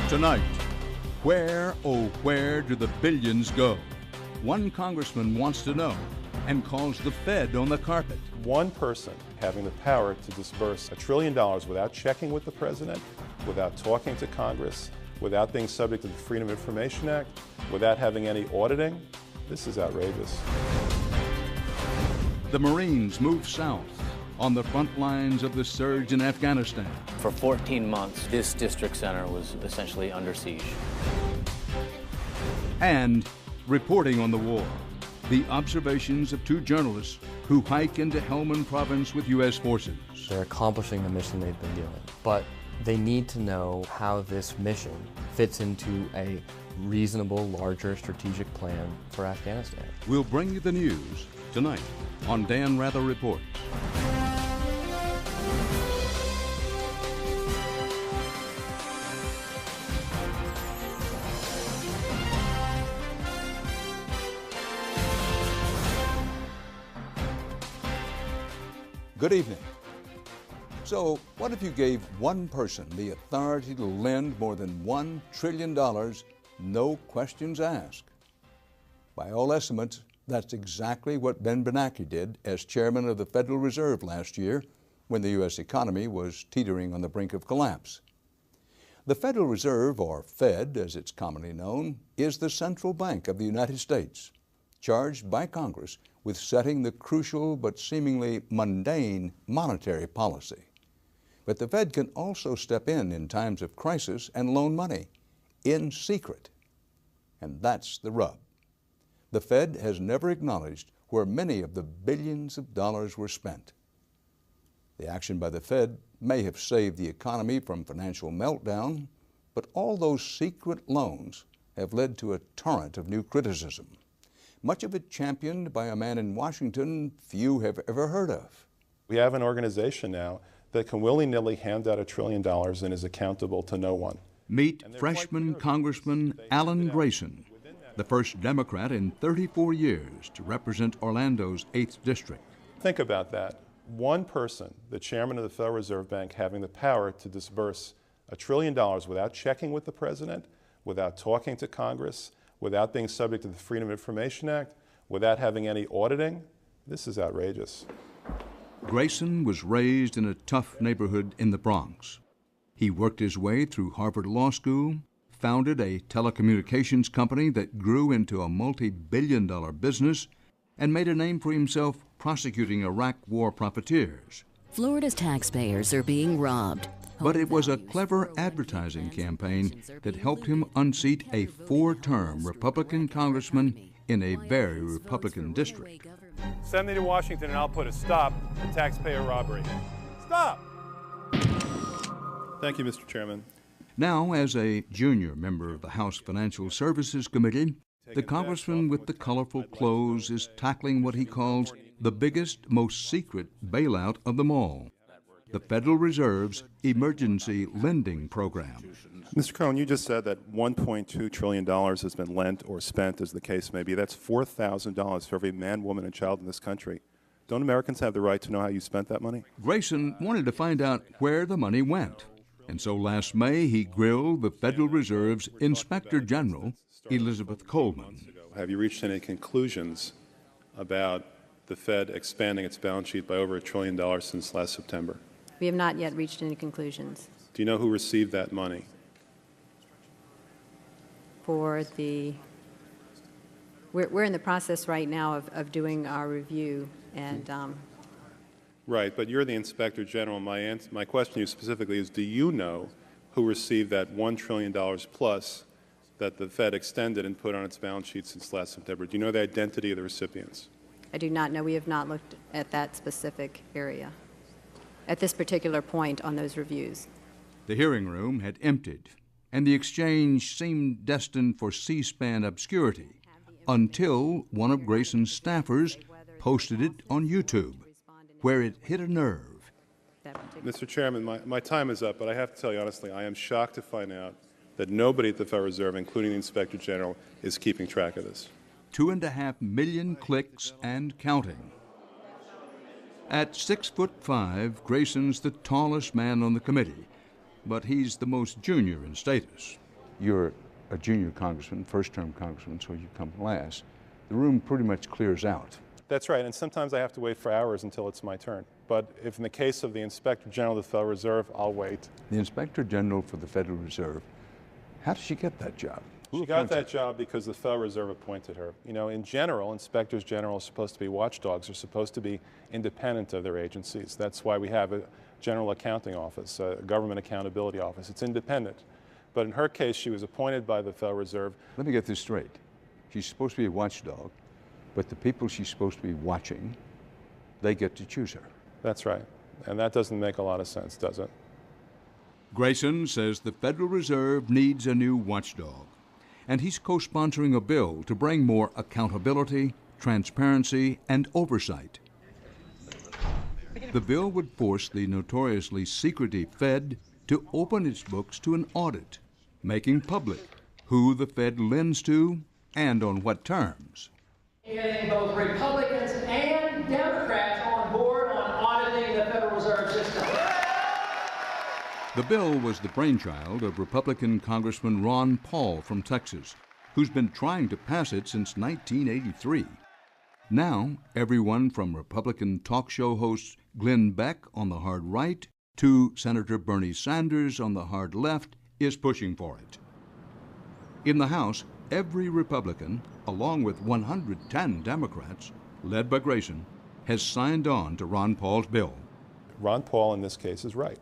Tonight, where, oh where do the billions go? One congressman wants to know and calls the Fed on the carpet. One person having the power to disburse $1 trillion without checking with the president, without talking to Congress, without being subject to the Freedom of Information Act, without having any auditing, this is outrageous. The Marines move south on the front lines of the surge in Afghanistan. For 14 months, this district center was essentially under siege. And reporting on the war, the observations of two journalists who hike into Helmand Province with U.S. forces. They're accomplishing the mission they've been doing, but they need to know how this mission fits into a reasonable, larger strategic plan for Afghanistan. We'll bring you the news tonight on Dan Rather Reports. Good evening. So, what if you gave one person the authority to lend more than $1 trillion, no questions asked? By all estimates, that's exactly what Ben Bernanke did as chairman of the Federal Reserve last year when the U.S. economy was teetering on the brink of collapse. The Federal Reserve, or Fed as it's commonly known, is the central bank of the United States, charged by Congress with setting the crucial but seemingly mundane monetary policy. But the Fed can also step in times of crisis and loan money in secret. And that's the rub. The Fed has never acknowledged where many of the billions of dollars were spent. The action by the Fed may have saved the economy from financial meltdown, but all those secret loans have led to a torrent of new criticism, much of it championed by a man in Washington few have ever heard of. We have an organization now that can willy-nilly hand out $1 trillion and is accountable to no one. Meet freshman Congressman Alan Grayson, the first Democrat in 34 years to represent Orlando's 8th District. Think about that. One person, the chairman of the Federal Reserve Bank, having the power to disburse $1 trillion without checking with the president, without talking to Congress, without being subject to the Freedom of Information Act, without having any auditing, this is outrageous. Grayson was raised in a tough neighborhood in the Bronx. He worked his way through Harvard Law School, founded a telecommunications company that grew into a multi-billion-dollar business, and made a name for himself prosecuting Iraq war profiteers. Florida's taxpayers are being robbed. But it was a clever advertising campaign that helped him unseat a 4-term Republican congressman in a very Republican district. Send me to Washington and I'll put a stop to taxpayer robbery. Stop! Thank you, Mr. Chairman. Now, as a junior member of the House Financial Services Committee, the congressman with the colorful clothes is tackling what he calls the biggest, most secret bailout of them all, the Federal Reserve's emergency lending program. Mr. Cohen, you just said that $1.2 trillion has been lent or spent, as the case may be. That's $4,000 for every man, woman, and child in this country. Don't Americans have the right to know how you spent that money? Grayson wanted to find out where the money went, and so last May he grilled the Federal Reserve's Inspector General, Elizabeth Coleman. Have you reached any conclusions about the Fed expanding its balance sheet by over $1 trillion since last September? We have not yet reached any conclusions. Do you know who received that money? We're in the process right now of doing our review, and Right, but you're the Inspector General. My question to you specifically is, do you know who received that $1 trillion plus that the Fed extended and put on its balance sheet since last September? Do you know the identity of the recipients? I do not know. We have not looked at that specific area at this particular point on those reviews. The hearing room had emptied, and the exchange seemed destined for C-SPAN obscurity until one of Grayson's staffers posted it on YouTube, where it hit a nerve. Mr. Chairman, my time is up, but I have to tell you honestly, I am shocked to find out that nobody at the Federal Reserve, including the Inspector General, is keeping track of this. 2.5 million clicks and counting. At 6'5", Grayson's the tallest man on the committee, but he's the most junior in status. you're a junior congressman, first-term congressman, so you come last, the room pretty much clears out. That's right, and sometimes I have to wait for hours until it's my turn. But if in the case of the Inspector General of the Federal Reserve, I'll wait. The Inspector General for the Federal Reserve, how did she get that job? She got that job because the Federal Reserve appointed her. You know, in general, inspectors general are supposed to be watchdogs, are supposed to be independent of their agencies. That's why we have a general accounting office, a government accountability office. It's independent. But in her case, she was appointed by the Federal Reserve. Let me get this straight. She's supposed to be a watchdog, but the people she's supposed to be watching, they get to choose her. That's right. And that doesn't make a lot of sense, does it? Grayson says the Federal Reserve needs a new watchdog, and he's co-sponsoring a bill to bring more accountability, transparency, and oversight. The bill would force the notoriously secretive Fed to open its books to an audit, making public who the Fed lends to and on what terms. Getting both Republicans and Democrats on board on auditing the Federal Reserve System. The bill was the brainchild of Republican Congressman Ron Paul from Texas, who's been trying to pass it since 1983. Now, everyone from Republican talk show host Glenn Beck on the hard right to Senator Bernie Sanders on the hard left is pushing for it. In the House, every Republican, along with 110 Democrats, led by Grayson, has signed on to Ron Paul's bill. Ron Paul, in this case, is right.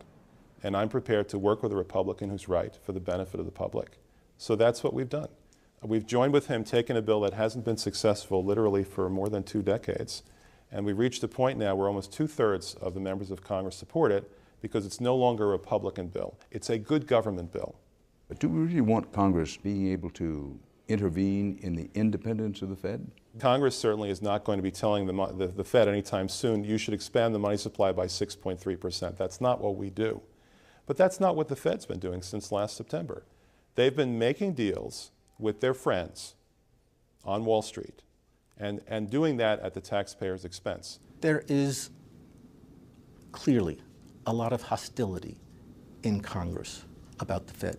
And I'm prepared to work with a Republican who's right for the benefit of the public. So that's what we've done. We've joined with him, taken a bill that hasn't been successful literally for more than 2 decades. And we've reached a point now where almost 2/3 of the members of Congress support it because it's no longer a Republican bill. It's a good government bill. But do we really want Congress being able to intervene in the independence of the Fed? Congress certainly is not going to be telling the Fed anytime soon, you should expand the money supply by 6.3%. That's not what we do. But that's not what the Fed's been doing since last September. They've been making deals with their friends on Wall Street and doing that at the taxpayer's expense. There is clearly a lot of hostility in Congress about the Fed.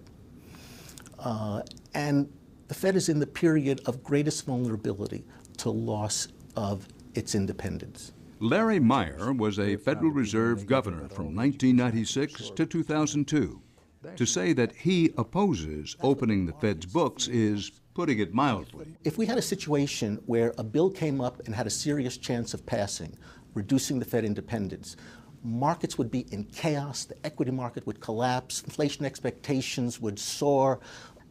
And the Fed is in the period of greatest vulnerability to loss of its independence. Larry Meyer was a Federal Reserve governor from 1996 to 2002. To say that he opposes opening the Fed's books is putting it mildly. If we had a situation where a bill came up and had a serious chance of passing, reducing the Fed independence, markets would be in chaos, the equity market would collapse, inflation expectations would soar,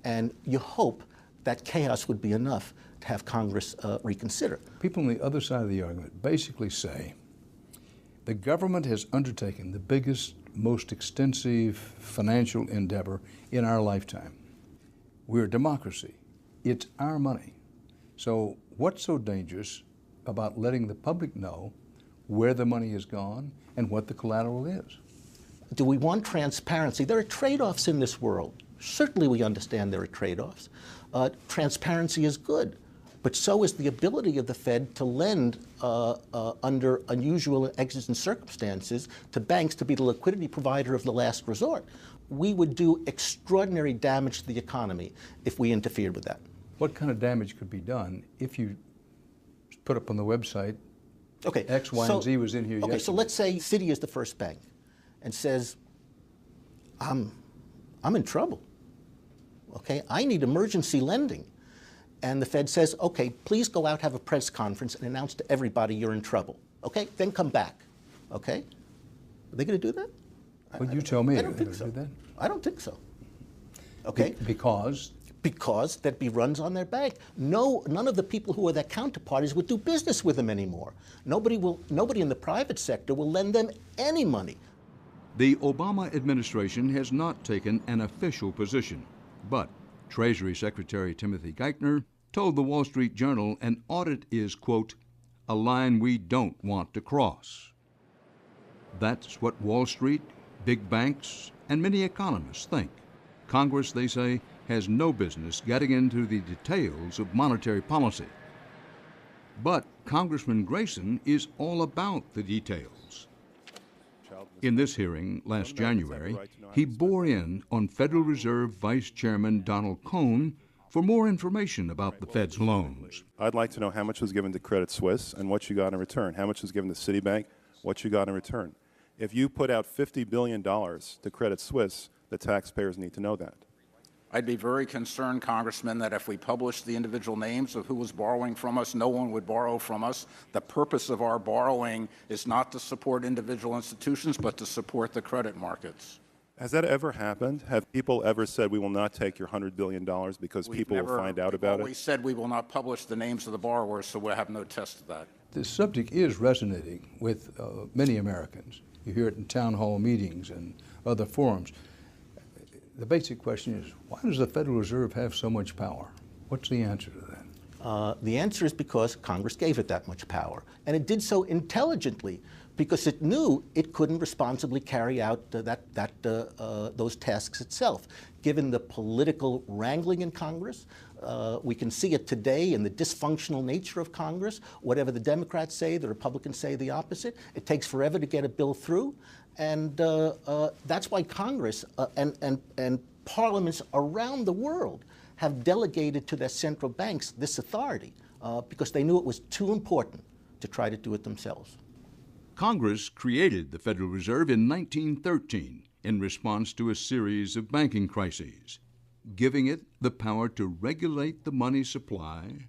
and you hope that chaos would be enough to have Congress reconsider. People on the other side of the argument basically say the government has undertaken the biggest, most extensive financial endeavor in our lifetime. We're a democracy. It's our money. So what's so dangerous about letting the public know where the money has gone and what the collateral is? Do we want transparency? There are trade-offs in this world. Certainly we understand there are trade-offs. Transparency is good, but so is the ability of the Fed to lend under unusual and exigent circumstances to banks to be the liquidity provider of the last resort. We would do extraordinary damage to the economy if we interfered with that. What kind of damage could be done if you put up on the website, okay, X, Y, and Z was in here yesterday? So let's say Citi is the first bank and says, I'm in trouble. Okay, I need emergency lending. And the Fed says, okay, please go out, have a press conference and announce to everybody you're in trouble. Okay, then come back. Okay? Are they going to do that? Well, you tell me. I don't think so. Do that? I don't think so. Okay? Because? Because that be runs on their bank. No, none of the people who are their counterparties would do business with them anymore. Nobody in the private sector will lend them any money. The Obama administration has not taken an official position, but Treasury Secretary Timothy Geithner told the Wall Street Journal an audit is, quote, a line we don't want to cross. That's what Wall Street, big banks, and many economists think. Congress, they say, has no business getting into the details of monetary policy. But Congressman Grayson is all about the details. In this hearing last January, he bore in on Federal Reserve Vice Chairman Donald Cohn for more information about the Fed's loans. I'd like to know how much was given to Credit Suisse and what you got in return. How much was given to Citibank, what you got in return. If you put out $50 billion to Credit Suisse, the taxpayers need to know that. I'd be very concerned, Congressman, that if we published the individual names of who was borrowing from us, no one would borrow from us. The purpose of our borrowing is not to support individual institutions, but to support the credit markets. Has that ever happened? Have people ever said, we will not take your $100 billion because people will find out about it? We said we will not publish the names of the borrowers, so we'll have no test of that. This subject is resonating with many Americans. You hear it in town hall meetings and other forums. The basic question is, why does the Federal Reserve have so much power? What's the answer to that? The answer is because Congress gave it that much power. And it did so intelligently because it knew it couldn't responsibly carry out those tasks itself. Given the political wrangling in Congress, we can see it today in the dysfunctional nature of Congress. Whatever the Democrats say, the Republicans say the opposite. It takes forever to get a bill through. And that's why Congress and parliaments around the world have delegated to their central banks this authority because they knew it was too important to try to do it themselves. Congress created the Federal Reserve in 1913 in response to a series of banking crises, giving it the power to regulate the money supply,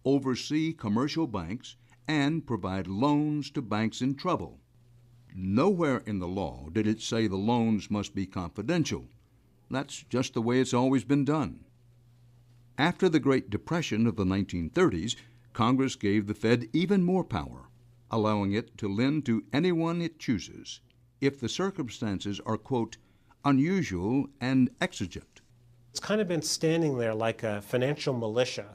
oversee commercial banks, and provide loans to banks in trouble. Nowhere in the law did it say the loans must be confidential. That's just the way it's always been done. After the Great Depression of the 1930s, Congress gave the Fed even more power, allowing it to lend to anyone it chooses if the circumstances are, quote, unusual and exigent. It's kind of been standing there like a financial militia,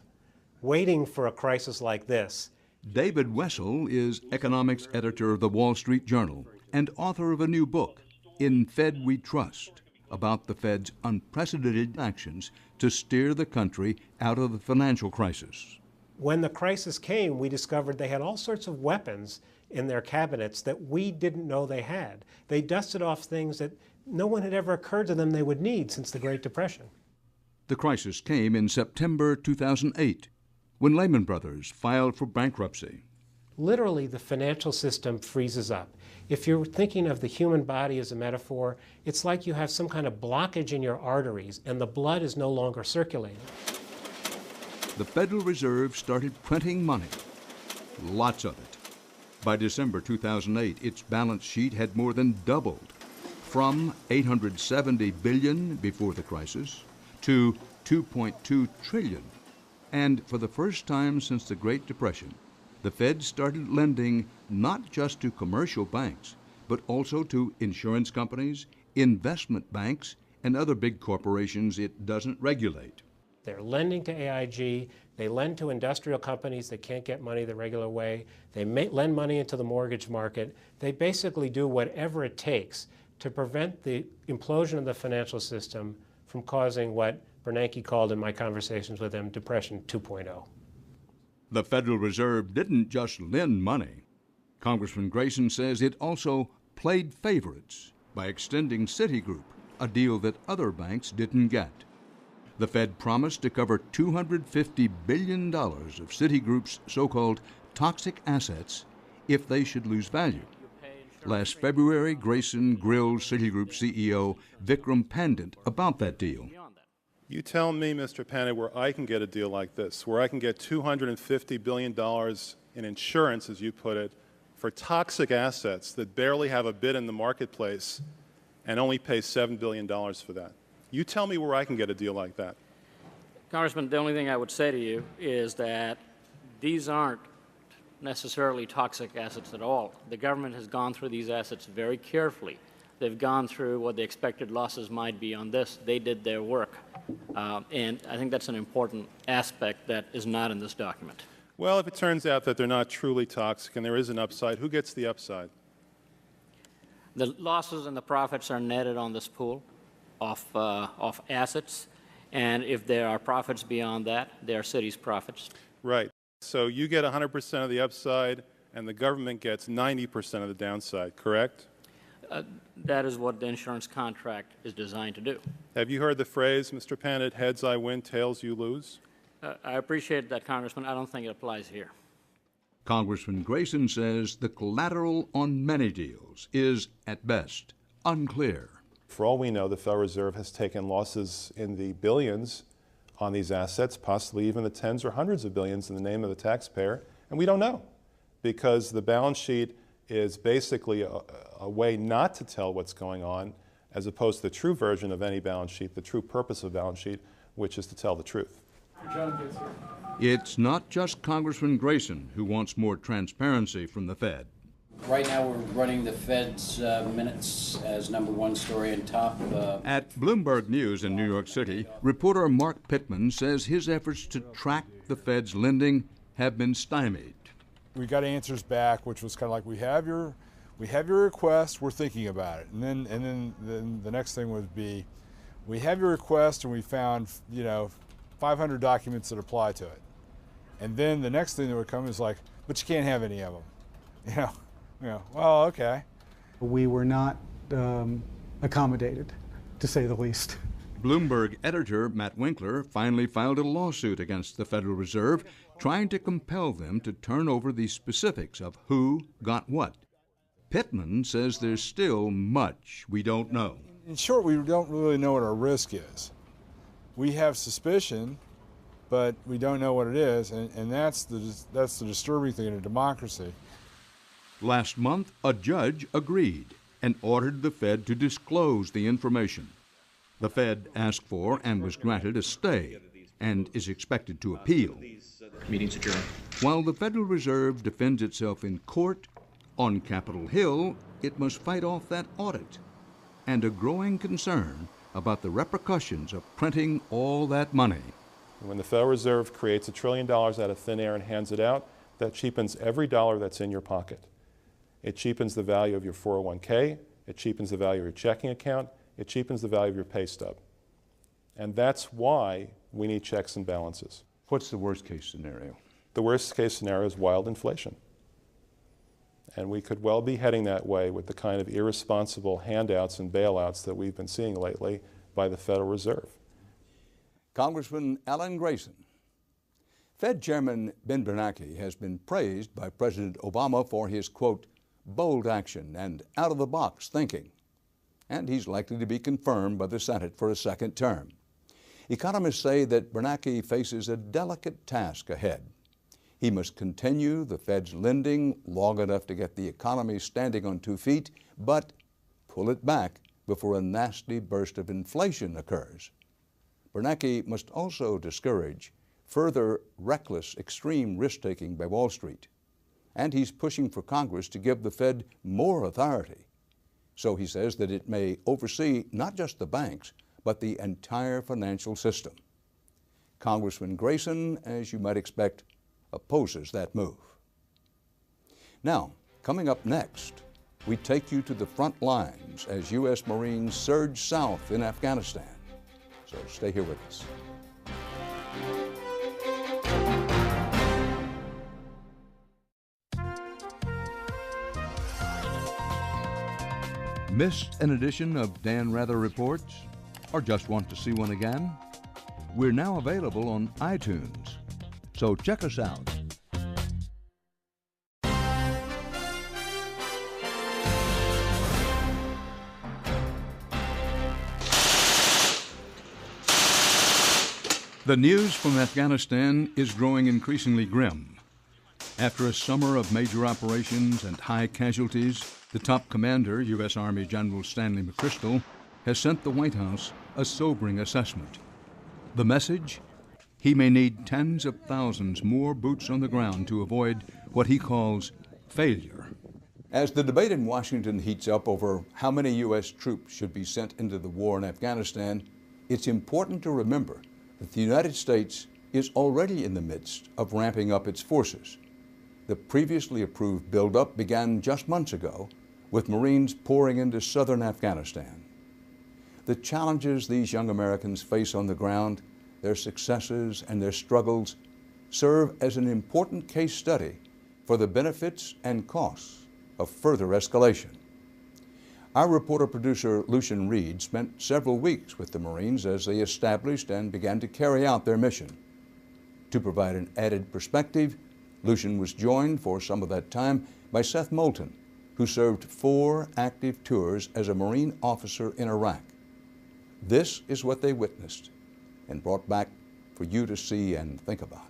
waiting for a crisis like this. David Wessel is economics editor of the Wall Street Journal and author of a new book, In Fed We Trust, about the Fed's unprecedented actions to steer the country out of the financial crisis. When the crisis came, we discovered they had all sorts of weapons in their cabinets that we didn't know they had. They dusted off things that no one had ever occurred to them they would need since the Great Depression. The crisis came in September 2008, when Lehman Brothers filed for bankruptcy. Literally, the financial system freezes up. If you're thinking of the human body as a metaphor, it's like you have some kind of blockage in your arteries and the blood is no longer circulating. The Federal Reserve started printing money, lots of it. By December 2008, its balance sheet had more than doubled, from $870 billion before the crisis to $2.2 trillion. And for the first time since the Great Depression, the Fed started lending not just to commercial banks, but also to insurance companies, investment banks, and other big corporations it doesn't regulate. They're lending to AIG, they lend to industrial companies that can't get money the regular way, they lend money into the mortgage market. They basically do whatever it takes to prevent the implosion of the financial system from causing what Bernanke called in my conversations with him, Depression 2.0. The Federal Reserve didn't just lend money. Congressman Grayson says it also played favorites by extending Citigroup, a deal that other banks didn't get. The Fed promised to cover $250 billion of Citigroup's so-called toxic assets if they should lose value. Last February, Grayson grilled Citigroup CEO Vikram Pandit about that deal. You tell me, Mr. Pandit, where I can get a deal like this, where I can get $250 billion in insurance, as you put it, for toxic assets that barely have a bid in the marketplace and only pay $7 billion for that. You tell me where I can get a deal like that. Congressman, the only thing I would say to you is that these aren't necessarily toxic assets at all. The government has gone through these assets very carefully. They've gone through what the expected losses might be on this. They did their work. And I think that's an important aspect that is not in this document. Well, if it turns out that they're not truly toxic and there is an upside, who gets the upside? The losses and the profits are netted on this pool of assets. And if there are profits beyond that, they are Citi's profits. Right. So you get 100% of the upside and the government gets 90% of the downside, correct? That is what the insurance contract is designed to do. Have you heard the phrase, Mr. Pennant, heads I win, tails you lose? I appreciate that, Congressman. I don't think it applies here. Congressman Grayson says the collateral on many deals is, at best, unclear. For all we know, the Federal Reserve has taken losses in the billions on these assets, possibly even the tens or hundreds of billions in the name of the taxpayer, and we don't know because the balance sheet is basically a way not to tell what's going on as opposed to the true version of any balance sheet, the true purpose of a balance sheet, which is to tell the truth. It's not just Congressman Grayson who wants more transparency from the Fed. Right now we're running the Fed's minutes as #1 story and top. At Bloomberg News in New York City, reporter Mark Pittman says his efforts to track the Fed's lending have been stymied. We got answers back, which was kind of like, we have your request, we're thinking about it. And then the next thing would be, we have your request and we found 500 documents that apply to it. And then the next thing that would come is like, but you can't have any of them. Well, okay. We were not accommodated, to say the least. Bloomberg editor Matt Winkler finally filed a lawsuit against the Federal Reserve, trying to compel them to turn over the specifics of who got what. Pittman says there's still much we don't know. In short, we don't really know what our risk is. We have suspicion, but we don't know what it is, and that's the disturbing thing in a democracy. Last month, a judge agreed and ordered the Fed to disclose the information. The Fed asked for and was granted a stay and is expected to appeal. Meeting's adjourned. While the Federal Reserve defends itself in court, on Capitol Hill, it must fight off that audit and a growing concern about the repercussions of printing all that money. When the Federal Reserve creates $1 trillion out of thin air and hands it out, that cheapens every dollar that's in your pocket. It cheapens the value of your 401k, it cheapens the value of your checking account, it cheapens the value of your pay stub. And that's why we need checks and balances. What's the worst case scenario? The worst case scenario is wild inflation. And we could well be heading that way with the kind of irresponsible handouts and bailouts that we've been seeing lately by the Federal Reserve. Congressman Alan Grayson. Fed Chairman Ben Bernanke has been praised by President Obama for his, quote, bold action and out-of-the-box thinking. And he's likely to be confirmed by the Senate for a second term. Economists say that Bernanke faces a delicate task ahead. He must continue the Fed's lending long enough to get the economy standing on 2 feet, but pull it back before a nasty burst of inflation occurs. Bernanke must also discourage further reckless, extreme risk-taking by Wall Street. And he's pushing for Congress to give the Fed more authority. So he says that it may oversee not just the banks, but the entire financial system. Congressman Grayson, as you might expect, opposes that move. Now, coming up next, we take you to the front lines as U.S. Marines surge south in Afghanistan. So stay here with us. Missed an edition of Dan Rather Reports? Or just want to see one again? We're now available on iTunes, so check us out. The news from Afghanistan is growing increasingly grim. After a summer of major operations and high casualties, the top commander, U.S. Army General Stanley McChrystal, has sent the White House a sobering assessment. The message? He may need tens of thousands more boots on the ground to avoid what he calls failure. As the debate in Washington heats up over how many U.S. troops should be sent into the war in Afghanistan, it's important to remember that the United States is already in the midst of ramping up its forces. The previously approved buildup began just months ago, with Marines pouring into southern Afghanistan. The challenges these young Americans face on the ground, their successes and their struggles, serve as an important case study for the benefits and costs of further escalation. Our reporter-producer Lucian Reed spent several weeks with the Marines as they established and began to carry out their mission. To provide an added perspective, Lucian was joined for some of that time by Seth Moulton, who served 4 active tours as a Marine officer in Iraq. This is what they witnessed and brought back for you to see and think about.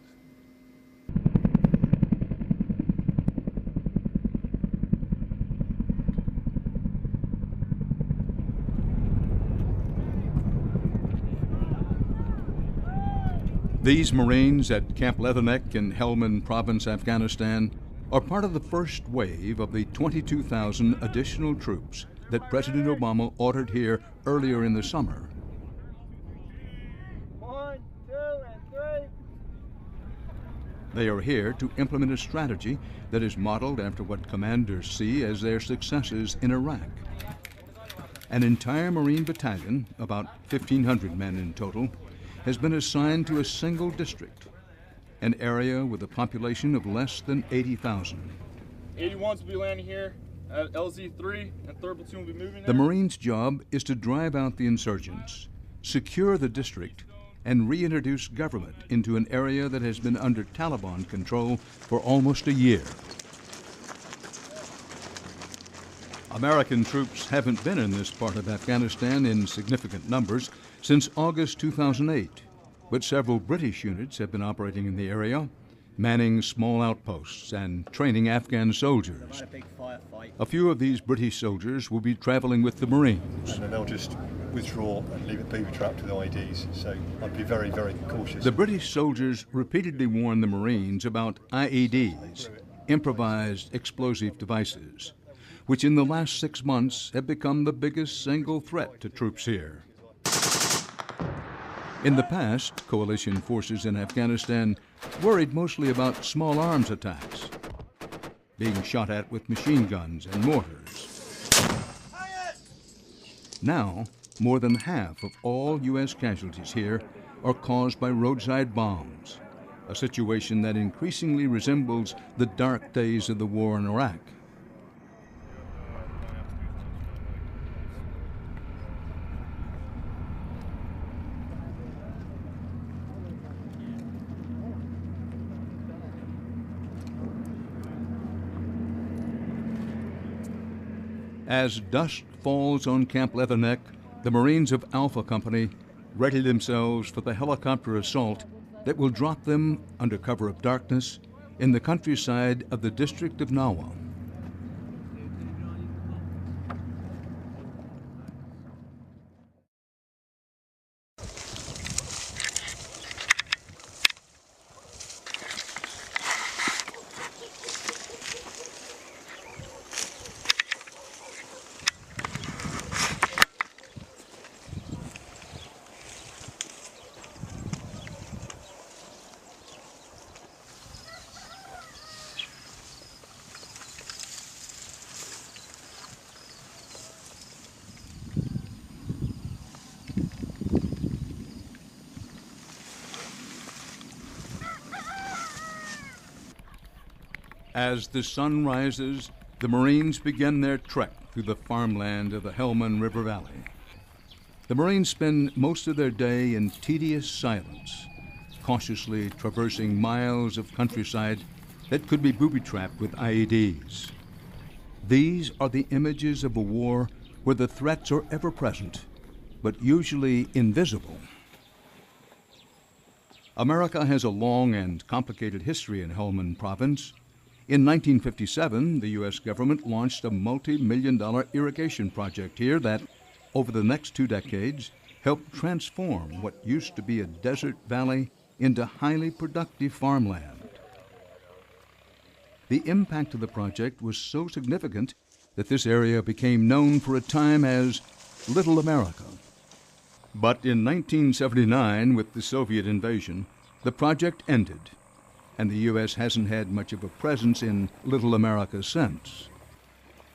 These Marines at Camp Leatherneck in Helmand Province, Afghanistan, are part of the first wave of the 22,000 additional troops that President Obama ordered here earlier in the summer. 1, 2, and 3. They are here to implement a strategy that is modeled after what commanders see as their successes in Iraq. An entire Marine battalion, about 1,500 men in total, has been assigned to a single district, an area with a population of less than 80,000. 81s will be landing here at LZ3, and 3rd Platoon will be moving there. The Marines' job is to drive out the insurgents, secure the district, and reintroduce government into an area that has been under Taliban control for almost a year. American troops haven't been in this part of Afghanistan in significant numbers since August 2008, but several British units have been operating in the area, manning small outposts and training Afghan soldiers. A few of these British soldiers will be traveling with the Marines. And then they'll just withdraw and leave it booby-trapped with IEDs, so I'd be very, very cautious. The British soldiers repeatedly warned the Marines about IEDs, improvised explosive devices, which in the last 6 months have become the biggest single threat to troops here. In the past, coalition forces in Afghanistan worried mostly about small arms attacks, being shot at with machine guns and mortars. Now, more than half of all U.S. casualties here are caused by roadside bombs, a situation that increasingly resembles the dark days of the war in Iraq. As dusk falls on Camp Leatherneck, the Marines of Alpha Company ready themselves for the helicopter assault that will drop them under cover of darkness in the countryside of the district of Nawa. As the sun rises, the Marines begin their trek through the farmland of the Helmand River Valley. The Marines spend most of their day in tedious silence, cautiously traversing miles of countryside that could be booby-trapped with IEDs. These are the images of a war where the threats are ever present, but usually invisible. America has a long and complicated history in Helmand Province. In 1957, the U.S. government launched a multi-million-dollar irrigation project here that, over the next 2 decades, helped transform what used to be a desert valley into highly productive farmland. The impact of the project was so significant that this area became known for a time as Little America. But in 1979, with the Soviet invasion, the project ended, and the U.S. hasn't had much of a presence in Little America since.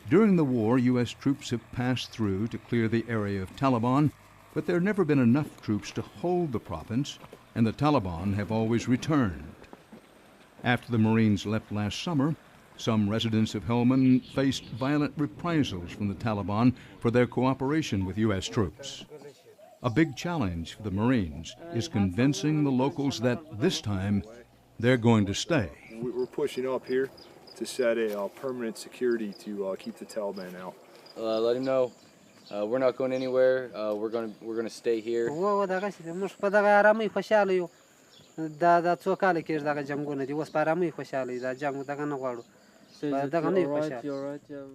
During the war, U.S. troops have passed through to clear the area of Taliban, but there have never been enough troops to hold the province, and the Taliban have always returned. After the Marines left last summer, Some residents of Helmand faced violent reprisals from the Taliban for their cooperation with U.S. troops. A big challenge for the Marines is convincing the locals that this time they're going to stay. We're pushing up here to set a permanent security to keep the Taliban out. Let him know we're not going anywhere. We're gonna stay here.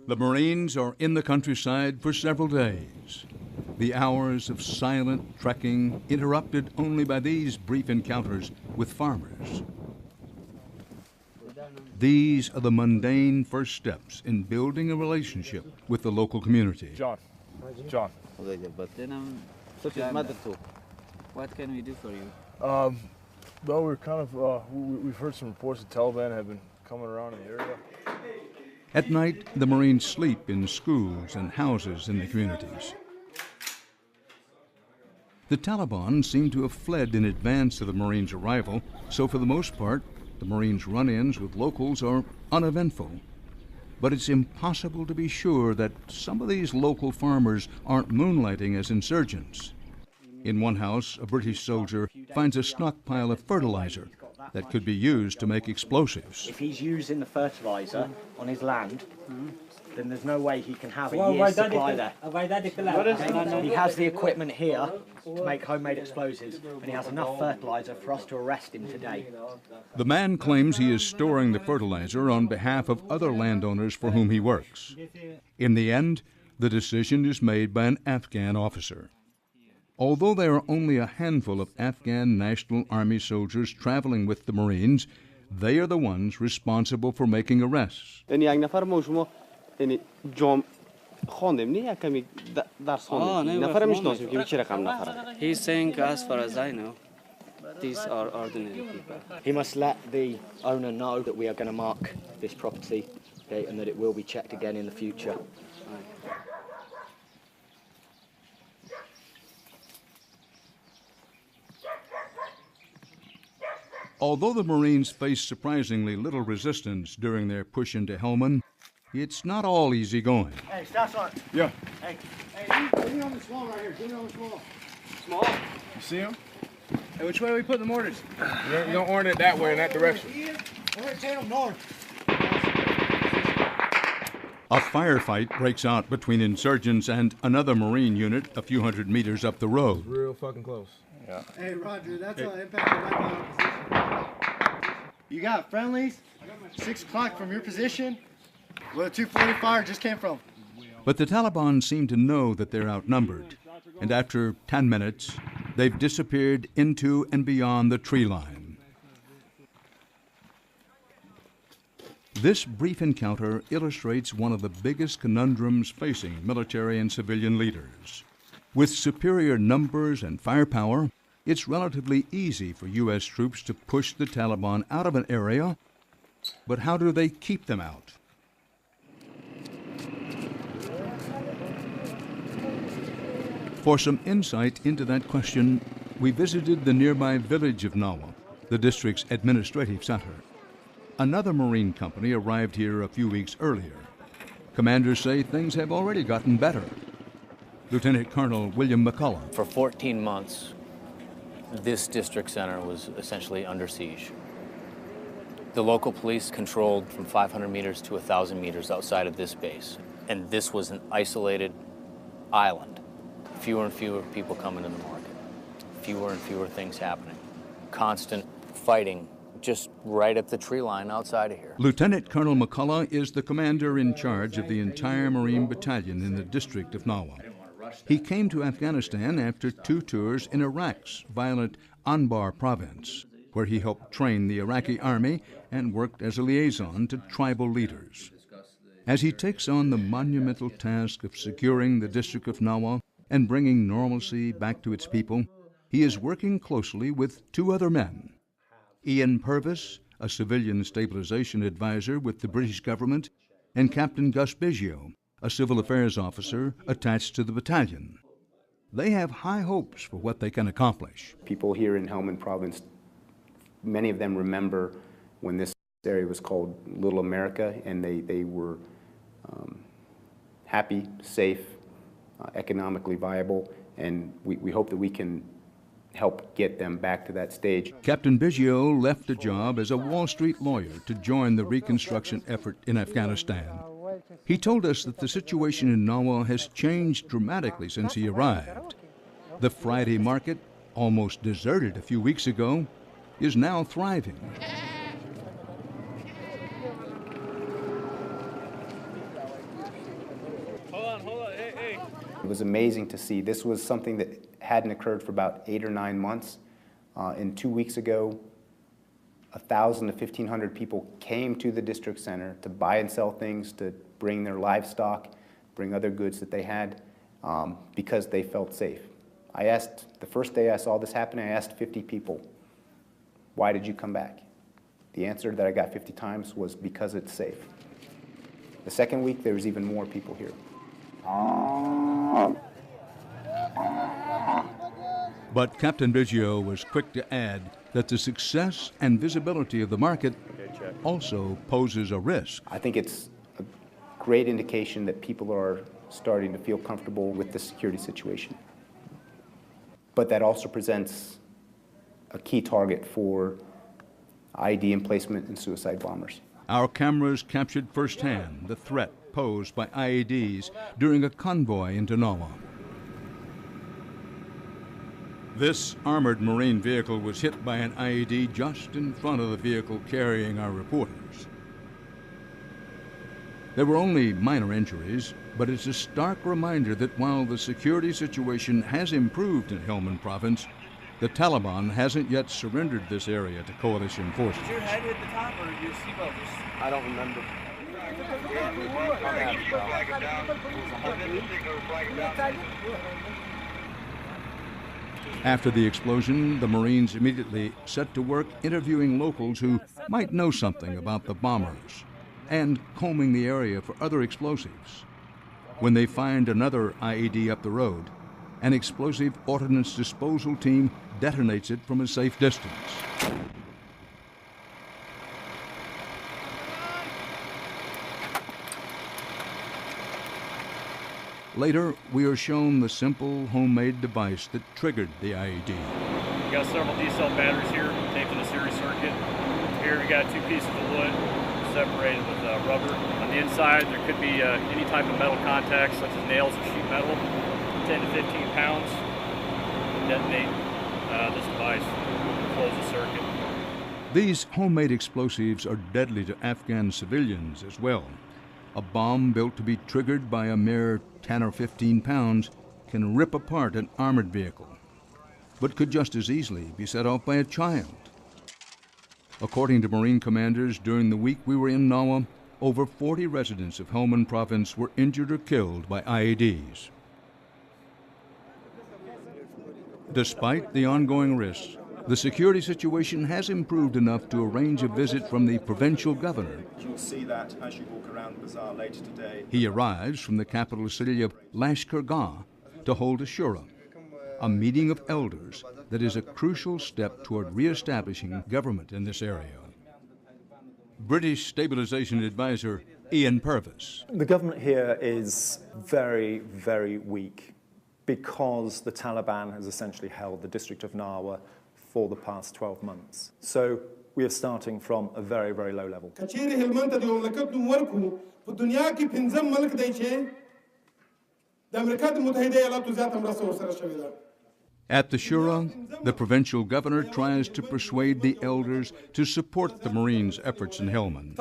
The Marines are in the countryside for several days. The hours of silent trekking interrupted only by these brief encounters with farmers. These are the mundane first steps in building a relationship with the local community. John. What can we do for you? Well, we're kind of, we've heard some reports that Taliban have been coming around in the area. At night, the Marines sleep in schools and houses in the communities. The Taliban seem to have fled in advance of the Marines' arrival, so for the most part, the Marines' run-ins with locals are uneventful. But it's impossible to be sure that some of these local farmers aren't moonlighting as insurgents. In one house, a British soldier finds a stockpile of fertilizer that could be used to make explosives. If he's using the fertilizer on his land, then there's no way he can have a year's supply there. He has the equipment here to make homemade explosives, and he has enough fertilizer for us to arrest him today. The man claims he is storing the fertilizer on behalf of other landowners for whom he works. In the end, the decision is made by an Afghan officer. Although there are only a handful of Afghan National Army soldiers traveling with the Marines, they are the ones responsible for making arrests. He's saying, as far as I know, these are ordinary people. He must let the owner know that we are going to mark this property, okay, and that it will be checked again in the future. Although the Marines face surprisingly little resistance during their push into Helmand, it's not all easy going. Hey, Staff Sergeant. Yeah. Hey, give me on the small right here. Give me on the small. Small? You see him? Hey, which way are we putting the mortars? You don't orient it that way, in that direction. We're taking them north. A firefight breaks out between insurgents and another Marine unit a few hundred meters up the road. Real fucking close. Yeah. Hey, Roger, that's an impact right now. You got friendlies? 6 o'clock from your position? Where the 240 fire just came from. But the Taliban seem to know that they're outnumbered, and after 10 minutes, they've disappeared into and beyond the tree line. This brief encounter illustrates one of the biggest conundrums facing military and civilian leaders. With superior numbers and firepower, it's relatively easy for U.S. troops to push the Taliban out of an area, but how do they keep them out? For some insight into that question, we visited the nearby village of Nawa, the district's administrative center. Another Marine company arrived here a few weeks earlier. Commanders say things have already gotten better. Lieutenant Colonel William McCullough. For 14 months, this district center was essentially under siege. The local police controlled from 500 meters to 1,000 meters outside of this base. And this was an isolated island. Fewer and fewer people coming to the market. Fewer and fewer things happening. Constant fighting just right at the tree line outside of here. Lieutenant Colonel McCullough is the commander in charge of the entire Marine battalion in the district of Nawa. He came to Afghanistan after 2 tours in Iraq's violent Anbar province, where he helped train the Iraqi army and worked as a liaison to tribal leaders. As he takes on the monumental task of securing the district of Nawa and bringing normalcy back to its people, he is working closely with 2 other men. Ian Purvis, a civilian stabilization advisor with the British government, and Captain Gus Biggio, a civil affairs officer attached to the battalion. They have high hopes for what they can accomplish. People here in Helmand province, many of them remember when this This area was called Little America, and they were happy, safe, economically viable, and we hope that we can help get them back to that stage. Captain Biggio left a job as a Wall Street lawyer to join the reconstruction effort in Afghanistan. He told us that the situation in Nawa has changed dramatically since he arrived. The Friday market, almost deserted a few weeks ago, is now thriving. Hold on, hey. It was amazing to see. This was something that hadn't occurred for about 8 or 9 months. And 2 weeks ago, 1,000 to 1,500 people came to the district center to buy and sell things, to bring their livestock, bring other goods that they had, because they felt safe. I asked, the first day I saw this happening, I asked 50 people, why did you come back? The answer that I got 50 times was because it's safe. The second week, there was even more people here. But Captain Biggio was quick to add that the success and visibility of the market also poses a risk. I think it's a great indication that people are starting to feel comfortable with the security situation. But that also presents a key target for IED emplacement and suicide bombers. Our cameras captured firsthand the threat posed by IEDs during a convoy into Nawa. This armored Marine vehicle was hit by an IED just in front of the vehicle carrying our reporters. There were only minor injuries, but it's a stark reminder that while the security situation has improved in Helmand Province, the Taliban hasn't yet surrendered this area to coalition forces. Did your head hit the top or your seatbelt just... I don't remember. After the explosion, the Marines immediately set to work interviewing locals who might know something about the bombers and combing the area for other explosives. When they find another IED up the road, an explosive ordnance disposal team detonates it from a safe distance. Later, we are shown the simple homemade device that triggered the IED. We got several D-cell batteries here taped to the series circuit. Here we got 2 pieces of wood separated with rubber. On the inside, there could be any type of metal contact, such as nails or sheet metal, 10 to 15 pounds. Detonate this device, close the circuit. These homemade explosives are deadly to Afghan civilians as well. A bomb built to be triggered by a mere 10 or 15 pounds can rip apart an armored vehicle, but could just as easily be set off by a child. According to Marine commanders, during the week we were in Nawa, over 40 residents of Helmand Province were injured or killed by IEDs. Despite the ongoing risks, the security situation has improved enough to arrange a visit from the provincial governor. You'll see that as you walk around the bazaar later today. He arrives from the capital city of Lashkar to hold a shura, a meeting of elders that is a crucial step toward re-establishing government in this area. British Stabilization Advisor Ian Purvis. The government here is very, very weak because the Taliban has essentially held the district of Nawa for the past 12 months. So we are starting from a very, very low level. At the Shura, the provincial governor tries to persuade the elders to support the Marines' efforts in Helmand.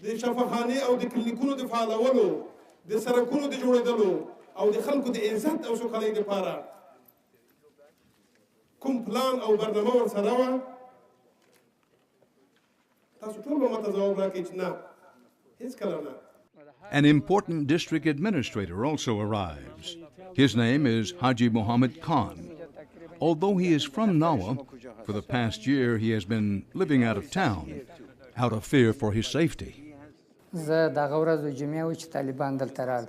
د شفاخانه او د کلینیکونو د فعالولو د سرکونو د جوړېدلو او د خلکو د عزت او سوکالۍ لپاره کوم پلان او برنامه ورسره وه تاسو ټول به ماته ځواب راکړئ چې نه هېڅکله نه. An important district administrator also arrives. His name is Haji Mohammed Khan. Although he is from Nawa, for the past year he has been living out of town, out of fear for his safety. زه دغه ورځ د جمعې و چې طالبان دلته راغلل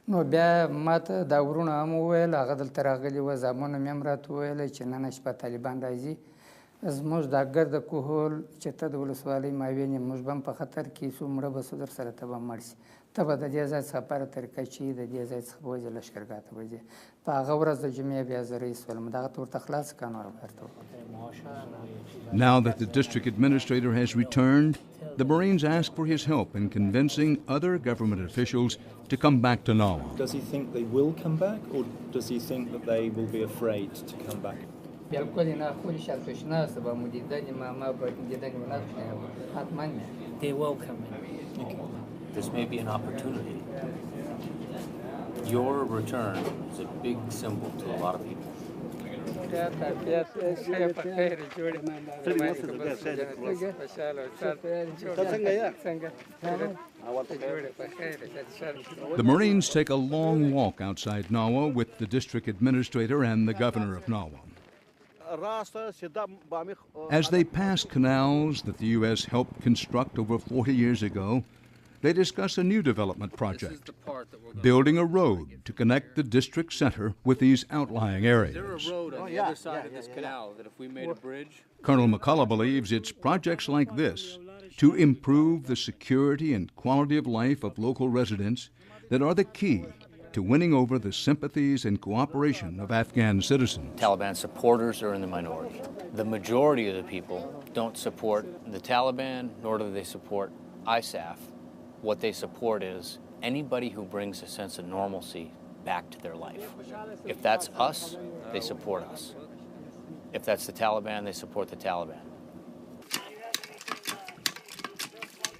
نو بیا ماته دا ورونه هم وویل هغه دلته راغلي وه زامنو مې هم راته وویله چې نن شپه طالبان راځي زموږ دا ګرده کوهول چې ته د ولسوالۍ ماوین یې موږ به هم په خطر کې یو مړه به سو در سره ته به مړ شي ته به د دې ځای څخه په هره طریقه چې د دې ځای څخه به وځې لښکرګاه ته به ځې په هغه ورځ د جمعې بیا زه رئیس ولم دغه ته ورته خلاص کړه نور به درته وکړم. Now that the district administrator has returned, the Marines ask for his help in convincing other government officials to come back to Nawa. Does he think they will come back, or does he think that they will be afraid to come back? They will come in. Okay. This may be an opportunity. Your return is a big symbol to a lot of people. The Marines take a long walk outside Nawa with the district administrator and the governor of Nawa. As they pass canals that the U.S. helped construct over 40 years ago, they discuss a new development project, building a road to connect the district center with these outlying areas. Is there a road on the other side of this canal that if we made a bridge? Colonel McCullough believes it's projects like this to improve the security and quality of life of local residents that are the key to winning over the sympathies and cooperation of Afghan citizens. Taliban supporters are in the minority. The majority of the people don't support the Taliban, nor do they support ISAF. What they support is anybody who brings a sense of normalcy back to their life. If that's us, they support us. If that's the Taliban, they support the Taliban.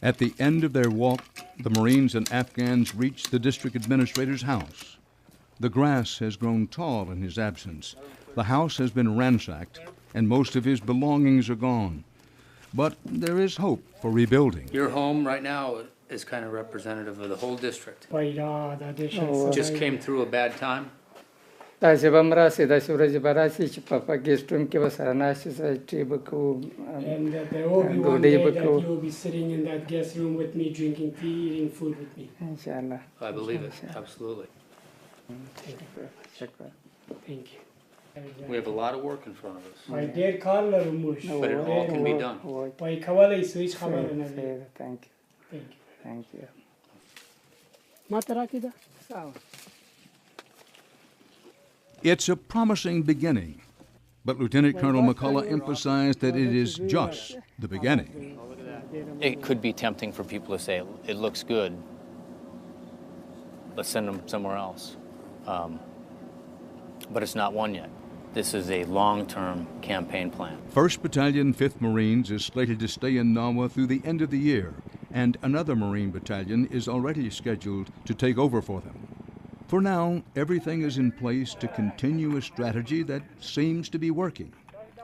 At the end of their walk, the Marines and Afghans reach the district administrator's house. The grass has grown tall in his absence. The house has been ransacked, and most of his belongings are gone. But there is hope for rebuilding. Your home right now is kind of representative of the whole district. Just came through a bad time? داسې به هم راسي داسې ورځې به راسي چې په ګیسټ روم کې به سره ناستې سره ټي به کوو ډوډۍ به کوو انشاءالله. I believe it, absolutely. Thank you. We have a lot of work in front of us. But it all can be done. Thank you. Thank you. It's a promising beginning, but Lieutenant Colonel McCullough emphasized that it is just the beginning. It could be tempting for people to say, it looks good, let's send them somewhere else. But it's not one yet. This is a long-term campaign plan. 1st Battalion, 5th Marines is slated to stay in Nawa through the end of the year, and another Marine battalion is already scheduled to take over for them. For now, everything is in place to continue a strategy that seems to be working,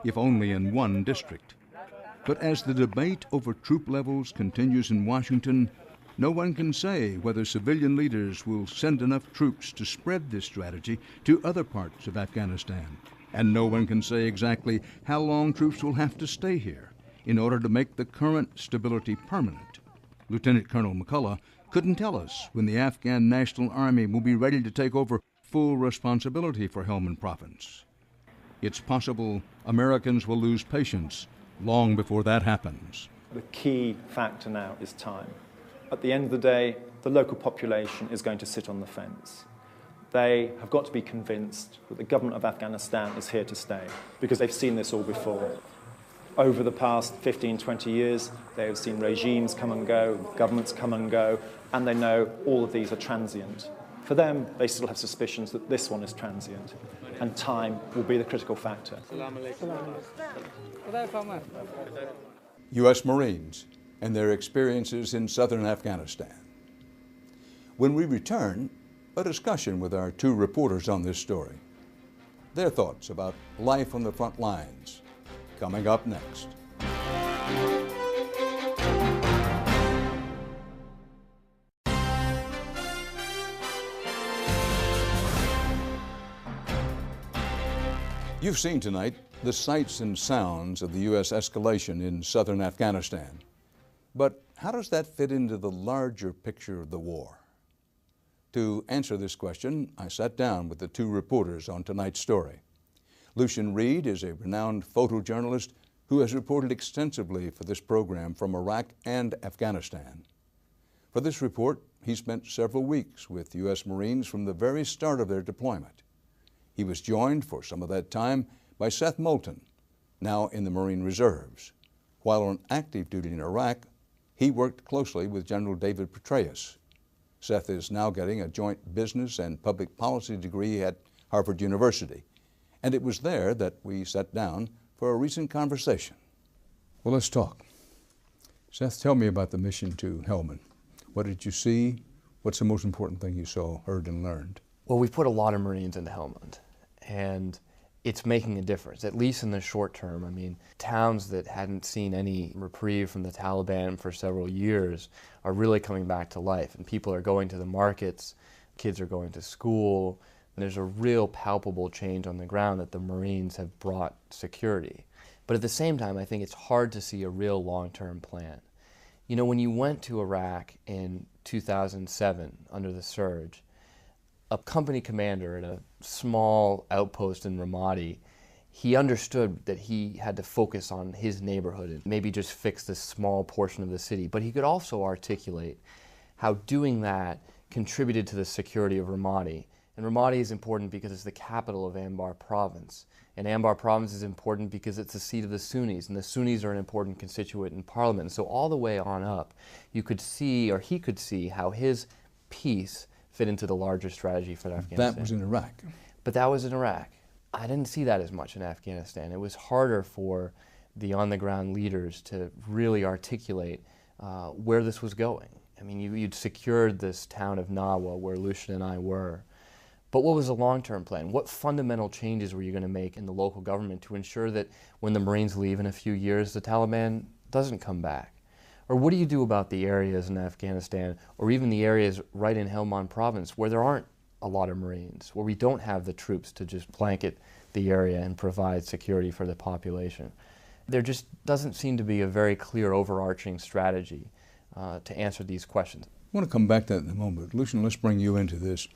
if only in one district. But as the debate over troop levels continues in Washington, no one can say whether civilian leaders will send enough troops to spread this strategy to other parts of Afghanistan. And no one can say exactly how long troops will have to stay here in order to make the current stability permanent. Lieutenant Colonel McCullough couldn't tell us when the Afghan National Army will be ready to take over full responsibility for Helmand Province. It's possible Americans will lose patience long before that happens. The key factor now is time. At the end of the day, the local population is going to sit on the fence. They have got to be convinced that the government of Afghanistan is here to stay, because they've seen this all before. Over the past 15, 20 years, they have seen regimes come and go, governments come and go, and they know all of these are transient. For them, they still have suspicions that this one is transient, and time will be the critical factor. U.S. Marines and their experiences in southern Afghanistan. When we return, a discussion with our two reporters on this story. Their thoughts about life on the front lines. Coming up next. You've seen tonight the sights and sounds of the U.S. escalation in southern Afghanistan. But how does that fit into the larger picture of the war? To answer this question, I sat down with the two reporters on tonight's story. Lucian Reed is a renowned photojournalist who has reported extensively for this program from Iraq and Afghanistan. For this report, he spent several weeks with U.S. Marines from the very start of their deployment. He was joined for some of that time by Seth Moulton, now in the Marine Reserves. While on active duty in Iraq, he worked closely with General David Petraeus. Seth is now getting a joint business and public policy degree at Harvard University, and it was there that we sat down for a recent conversation. Well, let's talk. Seth, tell me about the mission to Helmand. What did you see? What's the most important thing you saw, heard, and learned? Well, we've put a lot of Marines into Helmand, and it's making a difference, at least in the short term. I mean, towns that hadn't seen any reprieve from the Taliban for several years are really coming back to life, and people are going to the markets, kids are going to school, and there's a real palpable change on the ground that the Marines have brought security. But at the same time, I think it's hard to see a real long-term plan. You know, when you went to Iraq in 2007 under the surge, a company commander at a small outpost in Ramadi, he understood that he had to focus on his neighborhood and maybe just fix this small portion of the city. But he could also articulate how doing that contributed to the security of Ramadi. And Ramadi is important because it's the capital of Anbar province. And Anbar province is important because it's the seat of the Sunnis, and the Sunnis are an important constituent in parliament. And so all the way on up, you could see, or he could see, how his peace fit into the larger strategy for Afghanistan. That was in Iraq. But that was in Iraq. I didn't see that as much in Afghanistan. It was harder for the on-the-ground leaders to really articulate where this was going. I mean, you'd secured this town of Nawa where Lucian and I were. But what was the long-term plan? What fundamental changes were you going to make in the local government to ensure that when the Marines leave in a few years, the Taliban doesn't come back? Or what do you do about the areas in Afghanistan, or even the areas right in Helmand province where there aren't a lot of Marines, where we don't have the troops to just blanket the area and provide security for the population? There just doesn't seem to be a very clear overarching strategy to answer these questions. I want to come back to that in a moment. Lucian, let's bring you into this.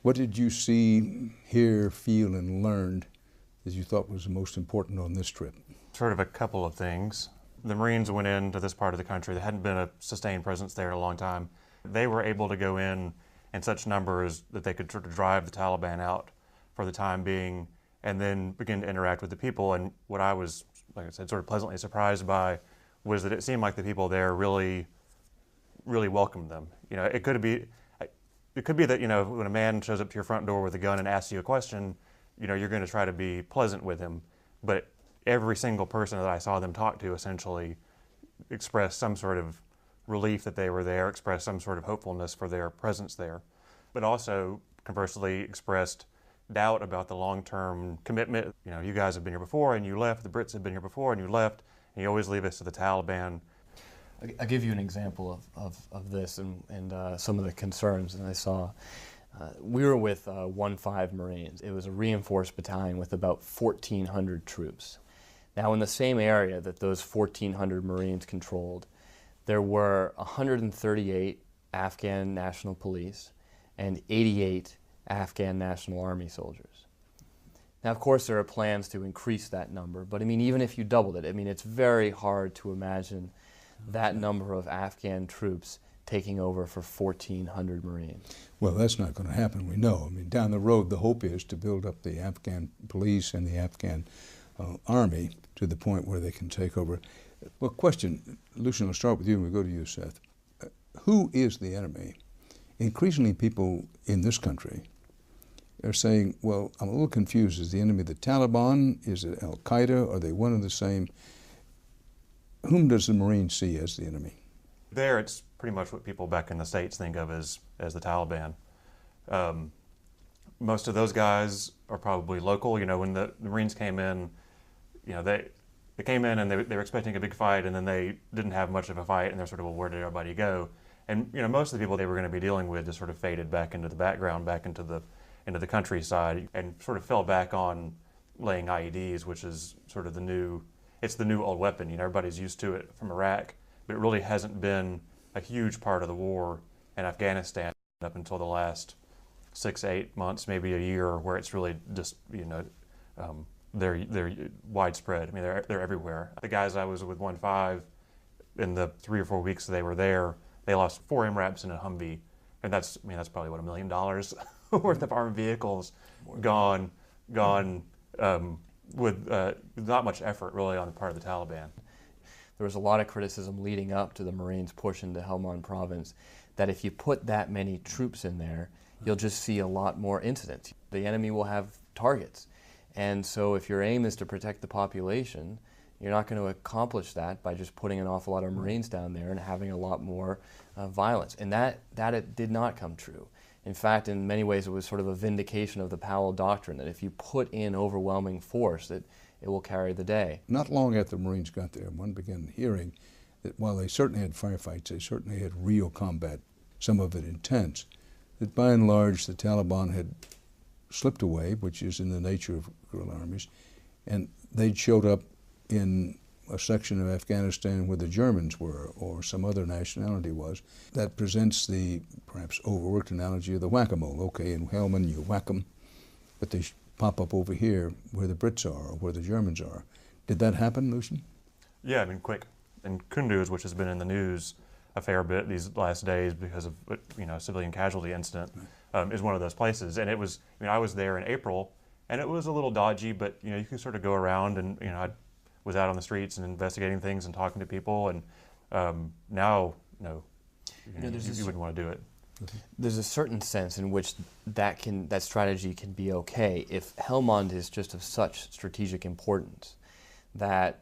What did you see, hear, feel, and learned that you thought was the most important on this trip? Sort of a couple of things. The Marines went into this part of the country. There hadn't been a sustained presence there in a long time. They were able to go in such numbers that they could sort of drive the Taliban out for the time being and then begin to interact with the people. And what I was, like I said, sort of pleasantly surprised by was that it seemed like the people there really welcomed them. You know, it could be that, you know, when a man shows up to your front door with a gun and asks you a question, you know, you're going to try to be pleasant with him. But every single person that I saw them talk to essentially expressed some sort of relief that they were there, expressed some sort of hopefulness for their presence there, but also conversely expressed doubt about the long-term commitment. You know, you guys have been here before and you left, the Brits have been here before and you left, and you always leave us to the Taliban. I'll give you an example of this and some of the concerns that I saw. We were with 1-5 Marines. It was a reinforced battalion with about 1,400 troops. Now, in the same area that those 1,400 Marines controlled, there were 138 Afghan National Police and 88 Afghan National Army soldiers. Now, of course, there are plans to increase that number, but I mean, even if you doubled it, I mean, it's very hard to imagine that number of Afghan troops taking over for 1,400 Marines. Well, that's not going to happen, we know. I mean, down the road, the hope is to build up the Afghan police and the Afghan army to the point where they can take over. Well, question, Lucian, I'll start with you and we'll go to you, Seth. Who is the enemy? Increasingly, people in this country are saying, well, I'm a little confused. Is the enemy the Taliban? Is it Al-Qaeda? Are they one and the same? Whom does the Marine see as the enemy? There, it's pretty much what people back in the States think of as the Taliban. Most of those guys are probably local. You know, when the Marines came in, you know, they came in and they were expecting a big fight, and then they didn't have much of a fight, and they're sort of, well, where did everybody go? And, you know, most of the people they were going to be dealing with just sort of faded back into the background, back into the countryside, and sort of fell back on laying IEDs, which is sort of the new old weapon. You know, everybody's used to it from Iraq, but it really hasn't been a huge part of the war in Afghanistan. Up until the last 6, 8 months, maybe a year, where it's really just, they're widespread. I mean, they're everywhere. The guys I was with 1-5, in the 3 or 4 weeks they were there, they lost 4 MRAPs in a Humvee, and that's probably what, $1 million worth of armed vehicles gone with not much effort really on the part of the Taliban. There was a lot of criticism leading up to the Marines push into Helmand province that if you put that many troops in there, you'll just see a lot more incidents. The enemy will have targets. And so if your aim is to protect the population, you're not going to accomplish that by just putting an awful lot of Marines down there and having a lot more violence. And that it did not come true. In fact, in many ways, it was sort of a vindication of the Powell Doctrine, that if you put in overwhelming force, that it will carry the day. Not long after the Marines got there, one began hearing that while they certainly had firefights, they certainly had real combat, some of it intense, that by and large the Taliban had slipped away, which is in the nature of guerrilla armies, and they'd showed up in a section of Afghanistan where the Germans were or some other nationality was. That presents the perhaps overworked analogy of the whack-a-mole. Okay, in Helmand you whack them, but they pop up over here where the Brits are or where the Germans are. Did that happen, Lucian? Yeah, I mean, quick. And Kunduz, which has been in the news a fair bit these last days because of a civilian casualty incident, is one of those places. And it was, I was there in April, and it was a little dodgy, but you can sort of go around, and I was out on the streets and investigating things and talking to people, and now, you wouldn't want to do it. There's a certain sense in which that strategy can be okay if Helmand is just of such strategic importance that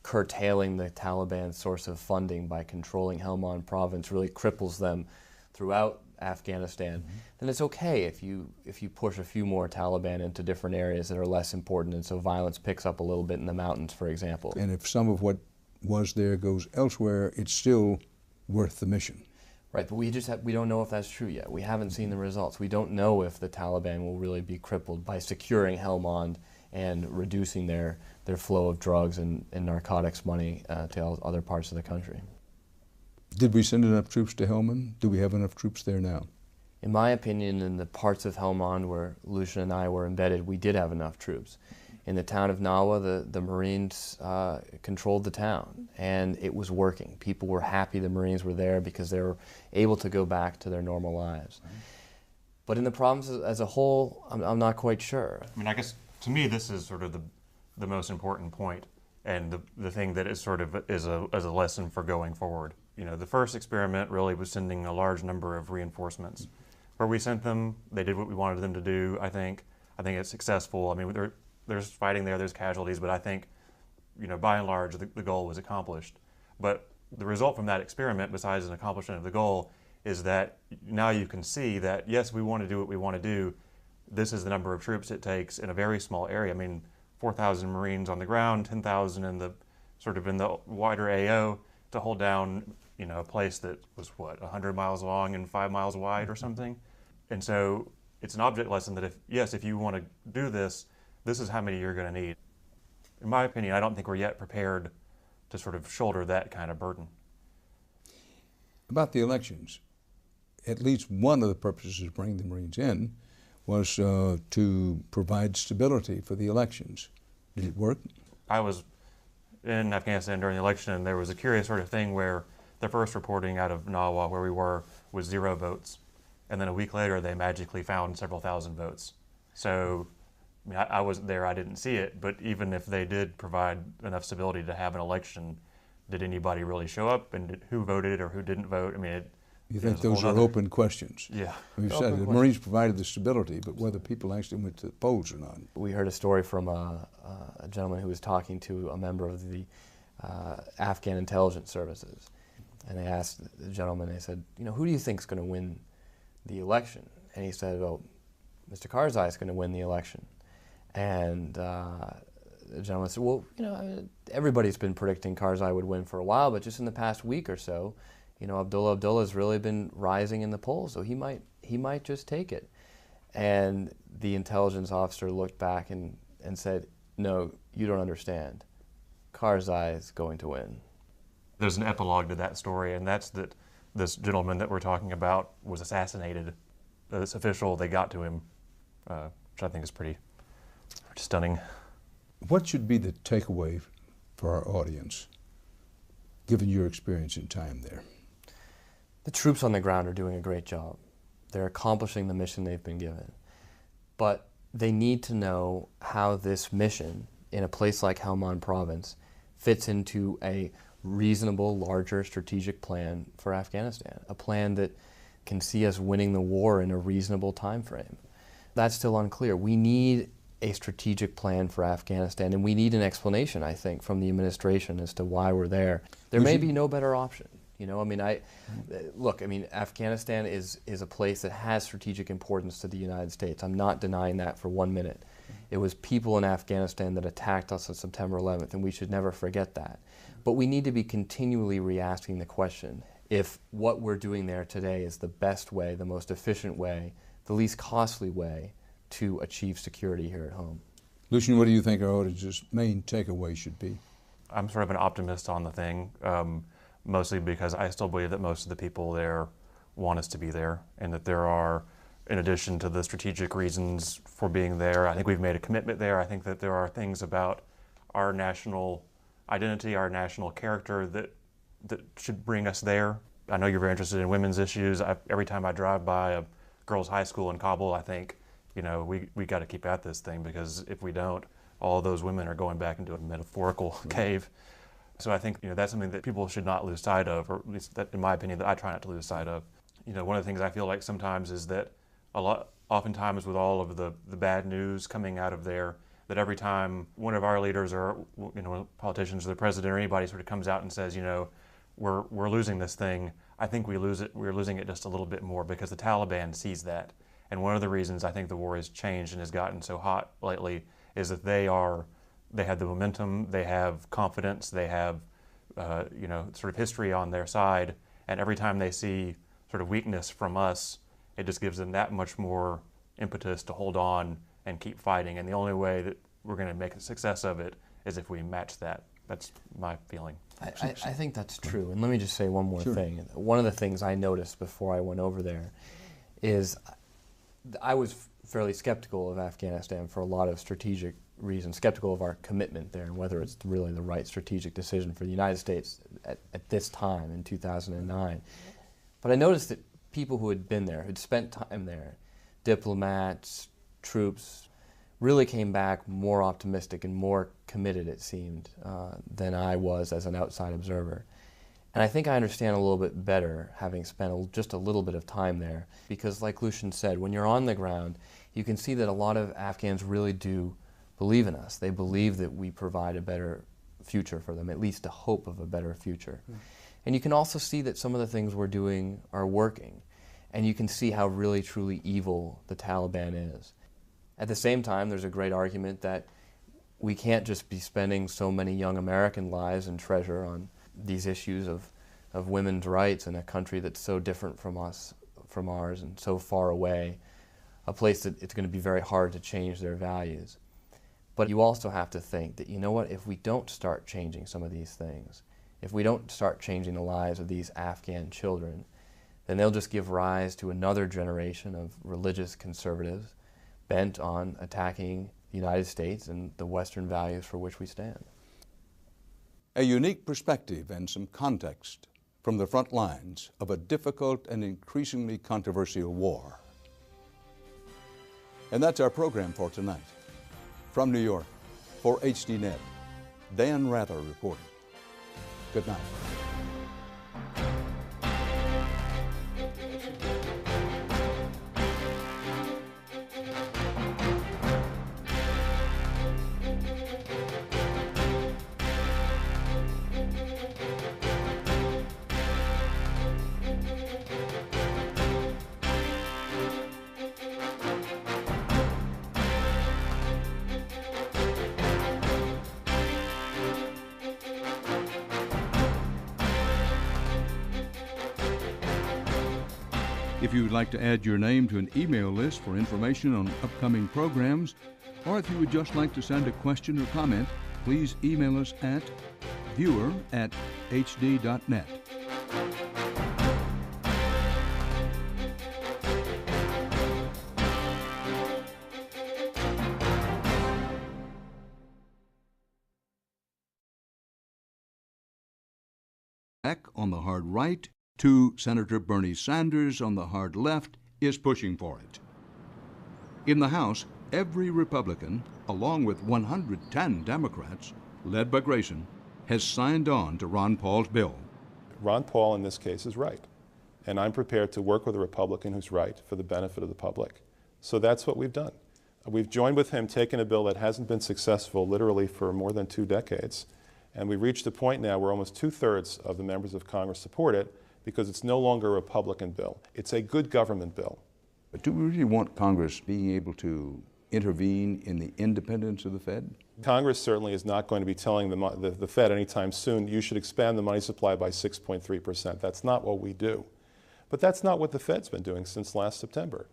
curtailing the Taliban's source of funding by controlling Helmand province really cripples them throughout Afghanistan. Then it's okay if you push a few more Taliban into different areas that are less important, and so violence picks up a little bit in the mountains, for example. And if some of what was there goes elsewhere, it's still worth the mission. Right, but we don't know if that's true yet. We haven't seen the results. We don't know if the Taliban will really be crippled by securing Helmand and reducing their flow of drugs and narcotics money to other parts of the country. Did we send enough troops to Helmand? Do we have enough troops there now? In my opinion, in the parts of Helmand where Lucian and I were embedded, we did have enough troops. In the town of Nawa, the Marines controlled the town, and it was working. People were happy the Marines were there because they were able to go back to their normal lives. Right. But in the province as a whole, I'm not quite sure. I mean, I guess to me this is sort of the most important point, and the thing that is sort of is a lesson for going forward. The first experiment really was sending a large number of reinforcements. Where we sent them, they did what we wanted them to do, I think. I think it's successful. I mean, there's fighting there, there's casualties, but I think, by and large, the goal was accomplished. But the result from that experiment, besides an accomplishment of the goal, is that now you can see that, yes, we want to do what we want to do. This is the number of troops it takes in a very small area. I mean, 4,000 Marines on the ground, 10,000 in the wider AO to hold down, a place that was, 100 miles long and 5 miles wide or something. And so it's an object lesson that if you want to do this, this is how many you're going to need. In my opinion, I don't think we're yet prepared to sort of shoulder that kind of burden. About the elections, at least one of the purposes of bringing the Marines in was to provide stability for the elections. Did it work? I was in Afghanistan during the election, and there was a curious sort of thing where the first reporting out of Nawa, where we were, was 0 votes. And then a week later, they magically found several thousand votes. So I wasn't there, I didn't see it, but even if they did provide enough stability to have an election, did anybody really show up, and who voted or who didn't vote? I mean, you think those are open questions? Yeah. We've said the Marines provided the stability, but whether people actually went to the polls or not. We heard a story from a gentleman who was talking to a member of the Afghan intelligence services, and they asked the gentleman, they said, who do you think is going to win the election? And he said, well, Mr. Karzai is going to win the election. And the gentleman said, well, everybody's been predicting Karzai would win for a while, but just in the past week or so, Abdullah's really been rising in the polls, so he might just take it. And the intelligence officer looked back and said, no, you don't understand. Karzai is going to win. There's an epilogue to that story, and that's that this gentleman that we're talking about was assassinated. This official, they got to him, which I think is pretty stunning. What should be the takeaway for our audience, given your experience in time there? The troops on the ground are doing a great job. They're accomplishing the mission they've been given. But they need to know how this mission in a place like Helmand Province fits into a reasonable, larger strategic plan for Afghanistan, a plan that can see us winning the war in a reasonable time frame. That's still unclear. We need a strategic plan for Afghanistan, and we need an explanation, I think, from the administration as to why we're there. There may be no better option. You know, I mean, look, I mean, Afghanistan is a place that has strategic importance to the United States. I'm not denying that for 1 minute. It was people in Afghanistan that attacked us on September 11th, and we should never forget that. But we need to be continually re-asking the question if what we're doing there today is the best way, the most efficient way, the least costly way to achieve security here at home. Lucian, what do you think our audience's main takeaway should be? I'm sort of an optimist on the thing, mostly because I still believe that most of the people there want us to be there, and that there are, in addition to the strategic reasons for being there, I think we've made a commitment there. I think that there are things about our national identity, our national character that should bring us there. I know you're very interested in women's issues. Every time I drive by a girls' high school in Kabul, I think, you know, we got to keep at this thing, because if we don't, all those women are going back into a metaphorical cave. So I think, you know, that's something that people should not lose sight of, or at least that, in my opinion, that I try not to lose sight of. You know, one of the things I feel like sometimes is that oftentimes with all of the bad news coming out of there, that every time one of our leaders or, you know, politicians or the president or anybody sort of comes out and says, you know, we're losing this thing, I think we're losing it just a little bit more, because the Taliban sees that. And one of the reasons I think the war has changed and has gotten so hot lately is that they have the momentum, they have confidence, they have, you know, sort of history on their side, and every time they see sort of weakness from us, it just gives them that much more impetus to hold on and keep fighting. And the only way that we're going to make a success of it is if we match that. That's my feeling. I think that's true. And let me just say one more thing. One of the things I noticed before I went over there is I was fairly skeptical of Afghanistan for a lot of strategic reasons, skeptical of our commitment there and whether it's really the right strategic decision for the United States at this time in 2009. But I noticed that people who had been there, who'd spent time there, diplomats, troops, really came back more optimistic and more committed, it seemed, than I was as an outside observer. And I think I understand a little bit better, having spent just a little bit of time there, because like Lucian said, when you're on the ground, you can see that a lot of Afghans really do believe in us. They believe that we provide a better future for them, at least a hope of a better future. And you can also see that some of the things we're doing are working. And you can see how really, truly evil the Taliban is. At the same time, there's a great argument that we can't just be spending so many young American lives and treasure on these issues of women's rights in a country that's so different from us, from ours, and so far away, a place that it's going to be very hard to change their values. But you also have to think that, you know what, if we don't start changing some of these things, if we don't start changing the lives of these Afghan children, then they'll just give rise to another generation of religious conservatives bent on attacking the United States and the Western values for which we stand. A unique perspective and some context from the front lines of a difficult and increasingly controversial war. And that's our program for tonight. From New York, for HDNet, Dan Rather reporting. Good night. If you would like to add your name to an email list for information on upcoming programs, or if you would just like to send a question or comment, please email us at viewer@hd.net. Peck on the hard right to Senator Bernie Sanders on the hard left is pushing for it. In the House, every Republican, along with 110 Democrats, led by Grayson, has signed on to Ron Paul's bill. Ron Paul in this case is right, and I'm prepared to work with a Republican who's right for the benefit of the public. So that's what we've done. We've joined with him taking a bill that hasn't been successful literally for more than 2 decades, and we've reached a point now where almost 2/3 of the members of Congress support it because it's no longer a Republican bill. It's a good government bill. But do we really want Congress being able to intervene in the independence of the Fed? Congress certainly is not going to be telling the Fed anytime soon, you should expand the money supply by 6.3%. That's not what we do. But that's not what the Fed's been doing since last September.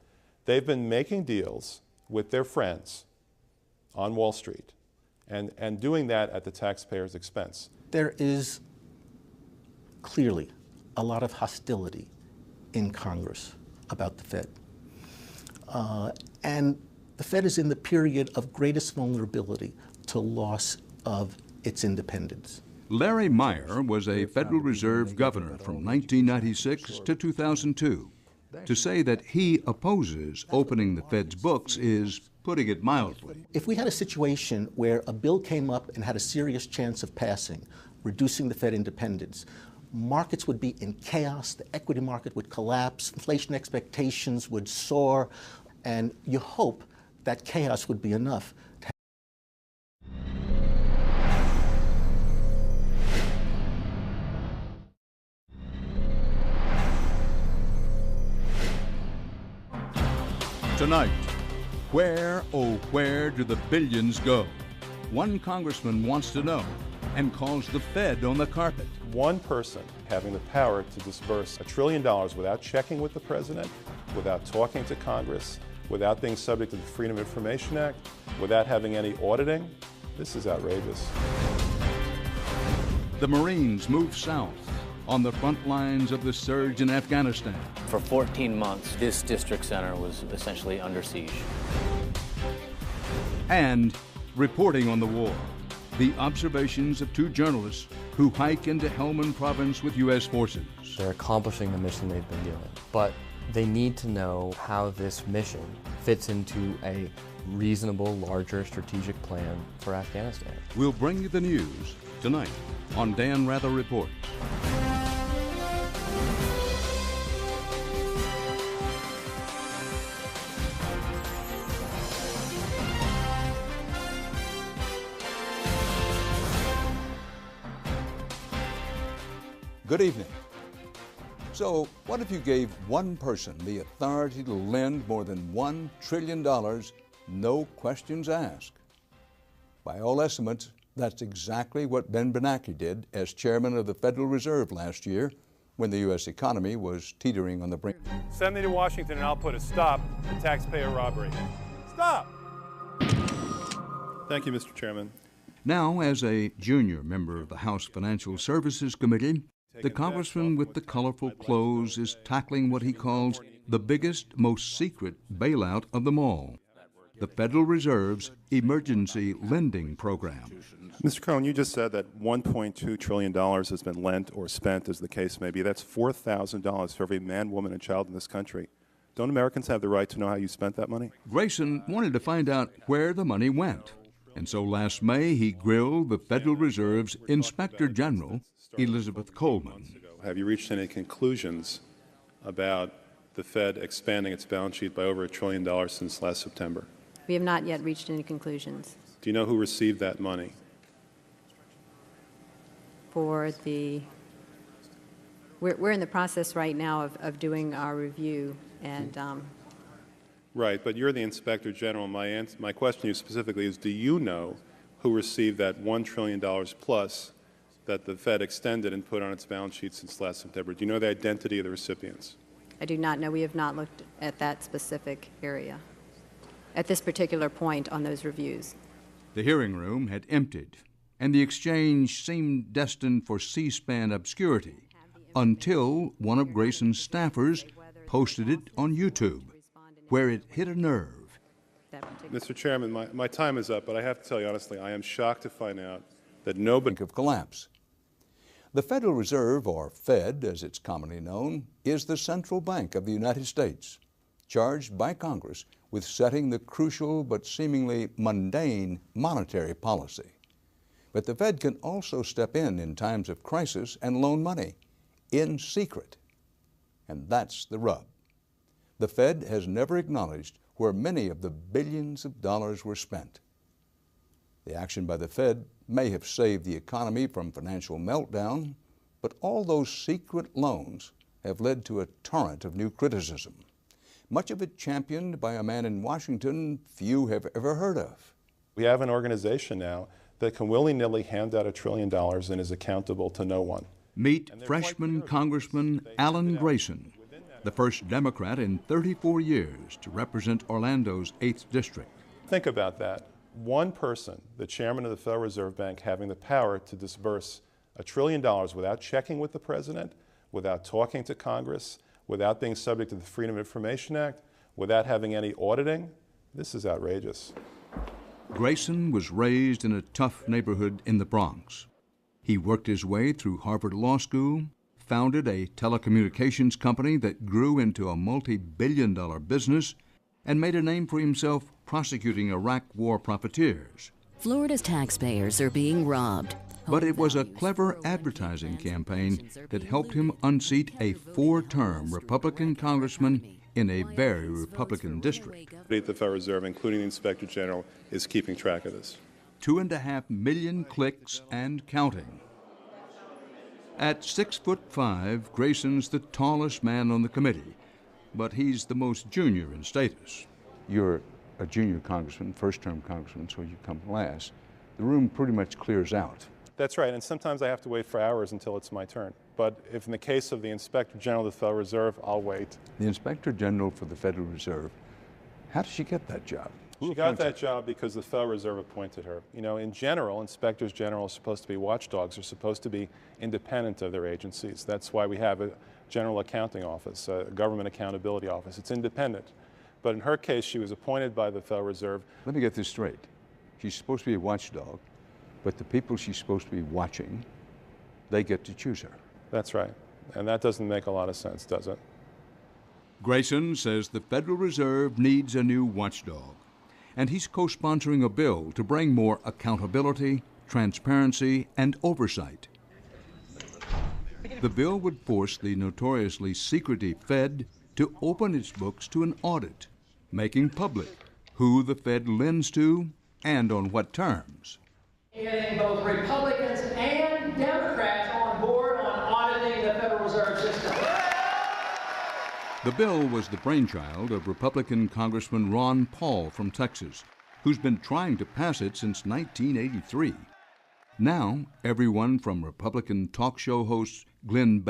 They've been making deals with their friends on Wall Street and doing that at the taxpayer's expense. There is clearly a lot of hostility in Congress about the Fed. And the Fed is in the period of greatest vulnerability to loss of its independence. Larry Meyer was a Federal Reserve governor from 1996 to 2002. To say that he opposes opening the Fed's books is putting it mildly. If we had a situation where a bill came up and had a serious chance of passing, reducing the Fed independence, markets would be in chaos, the equity market would collapse, inflation expectations would soar, and you hope that chaos would be enough to Tonight, where, oh where do the billions go? One congressman wants to know and calls the Fed on the carpet. One person having the power to disburse $1 trillion without checking with the president, without talking to Congress, without being subject to the Freedom of Information Act, without having any auditing, this is outrageous. The Marines move south on the front lines of the surge in Afghanistan. For 14 months, this district center was essentially under siege. And reporting on the war, the observations of 2 journalists who hike into Helmand Province with U.S. forces. They're accomplishing the mission they've been given, but they need to know how this mission fits into a reasonable, larger strategic plan for Afghanistan. We'll bring you the news tonight on Dan Rather Reports. Good evening. So, what if you gave one person the authority to lend more than $1 trillion, no questions asked? By all estimates, that's exactly what Ben Bernanke did as chairman of the Federal Reserve last year when the U.S. economy was teetering on the brink. Send me to Washington and I'll put a stop to taxpayer robbery. Stop! Thank you, Mr. Chairman. Now, as a junior member of the House Financial Services Committee, the congressman with the colorful clothes is tackling what he calls the biggest, most secret bailout of them all, the Federal Reserve's emergency lending program. Mr. Cohen, you just said that $1.2 trillion has been lent or spent, as the case may be. That's $4,000 for every man, woman, and child in this country. Don't Americans have the right to know how you spent that money? Grayson wanted to find out where the money went, and so last May he grilled the Federal Reserve's Inspector General, Elizabeth Coleman. Have you reached any conclusions about the Fed expanding its balance sheet by over $1 trillion since last September? We have not yet reached any conclusions. Do you know who received that money? We're in the process right now of doing our review, and Right, but you're the Inspector General. My question to you specifically is, do you know who received that $1 trillion plus that the Fed extended and put on its balance sheet since last September? Do you know the identity of the recipients? I do not know. We have not looked at that specific area at this particular point on those reviews. The hearing room had emptied, and the exchange seemed destined for C-SPAN obscurity until one of Grayson's staffers posted it on YouTube, where it hit a nerve. Mr. Chairman, my time is up, but I have to tell you honestly, I am shocked to find out that nobody of collapse. The Federal Reserve, or Fed as it's commonly known, is the central bank of the United States, charged by Congress with setting the crucial but seemingly mundane monetary policy. But the Fed can also step in times of crisis and loan money in secret. And that's the rub. The Fed has never acknowledged where many of the billions of dollars were spent. The action by the Fed may have saved the economy from financial meltdown, but all those secret loans have led to a torrent of new criticism, much of it championed by a man in Washington few have ever heard of. We have an organization now that can willy-nilly hand out $1 trillion and is accountable to no one. Meet freshman Congressman Alan Grayson, the first Democrat in 34 years to represent Orlando's 8th District. Think about that. One person, the chairman of the Federal Reserve Bank, having the power to disburse $1 trillion without checking with the president, without talking to Congress, without being subject to the Freedom of Information Act, without having any auditing. This is outrageous. Grayson was raised in a tough neighborhood in the Bronx. He worked his way through Harvard Law School, founded a telecommunications company that grew into a multi-billion-dollar business, and made a name for himself prosecuting Iraq war profiteers. Florida's taxpayers are being robbed. But it was a clever advertising campaign that helped him unseat a 4-term Republican congressman in a very Republican district. The Federal Reserve, including the Inspector General, is keeping track of this. 2.5 million clicks and counting. At 6'5", Grayson's the tallest man on the committee, but he's the most junior in status. You're a junior congressman, first-term congressman, so you come last. The room pretty much clears out. That's right, and sometimes I have to wait for hours until it's my turn. But if in the case of the Inspector General of the Federal Reserve, I'll wait. The Inspector General for the Federal Reserve, how did she get that job? She got that job because the Federal Reserve appointed her. You know, in general, Inspectors General are supposed to be watchdogs. They're supposed to be independent of their agencies. That's why we have a General Accounting Office, a Government Accountability Office. It's independent. But in her case, she was appointed by the Federal Reserve. Let me get this straight. She's supposed to be a watchdog, but the people she's supposed to be watching, they get to choose her. That's right. And that doesn't make a lot of sense, does it? Grayson says the Federal Reserve needs a new watchdog, and he's co-sponsoring a bill to bring more accountability, transparency, and oversight. The bill would force the notoriously secretive Fed to open its books to an audit, making public who the Fed lends to and on what terms. Getting both Republicans and Democrats on board on auditing the Federal Reserve System. The bill was the brainchild of Republican Congressman Ron Paul from Texas, who's been trying to pass it since 1983. Now, everyone from Republican talk show hosts Glenn